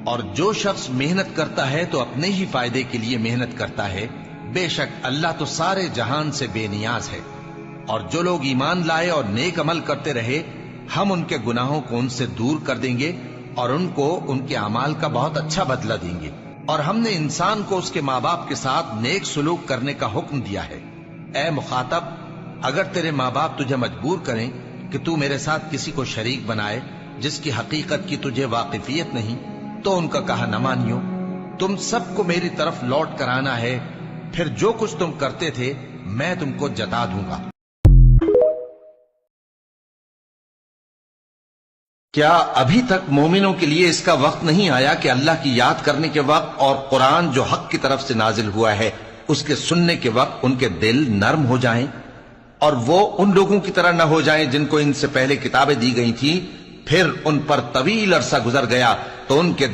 اور جو شخص محنت کرتا ہے تو اپنے ہی فائدے کے لیے محنت کرتا ہے، بے شک اللہ تو سارے جہان سے بے نیاز ہے۔ اور جو لوگ ایمان لائے اور نیک عمل کرتے رہے، ہم ان کے گناہوں کو ان سے دور کر دیں گے اور ان کو ان کے اعمال کا بہت اچھا بدلہ دیں گے۔ اور ہم نے انسان کو اس کے ماں باپ کے ساتھ نیک سلوک کرنے کا حکم دیا ہے۔ اے مخاطب، اگر تیرے ماں باپ تجھے مجبور کریں کہ تو میرے ساتھ کسی کو شریک بنائے جس کی حقیقت کی تجھے واقفیت نہیں، تو ان کا کہا نہ مانیو۔ تم سب کو میری طرف لوٹ کر آنا ہے، پھر جو کچھ تم کرتے تھے میں تم کو جتا دوں گا۔ کیا ابھی تک مومنوں کے لیے اس کا وقت نہیں آیا کہ اللہ کی یاد کرنے کے وقت اور قرآن جو حق کی طرف سے نازل ہوا ہے اس کے سننے کے وقت ان کے دل نرم ہو جائیں، اور وہ ان لوگوں کی طرح نہ ہو جائیں جن کو ان سے پہلے کتابیں دی گئی تھیں، پھر ان پر طویل عرصہ گزر گیا تو ان کے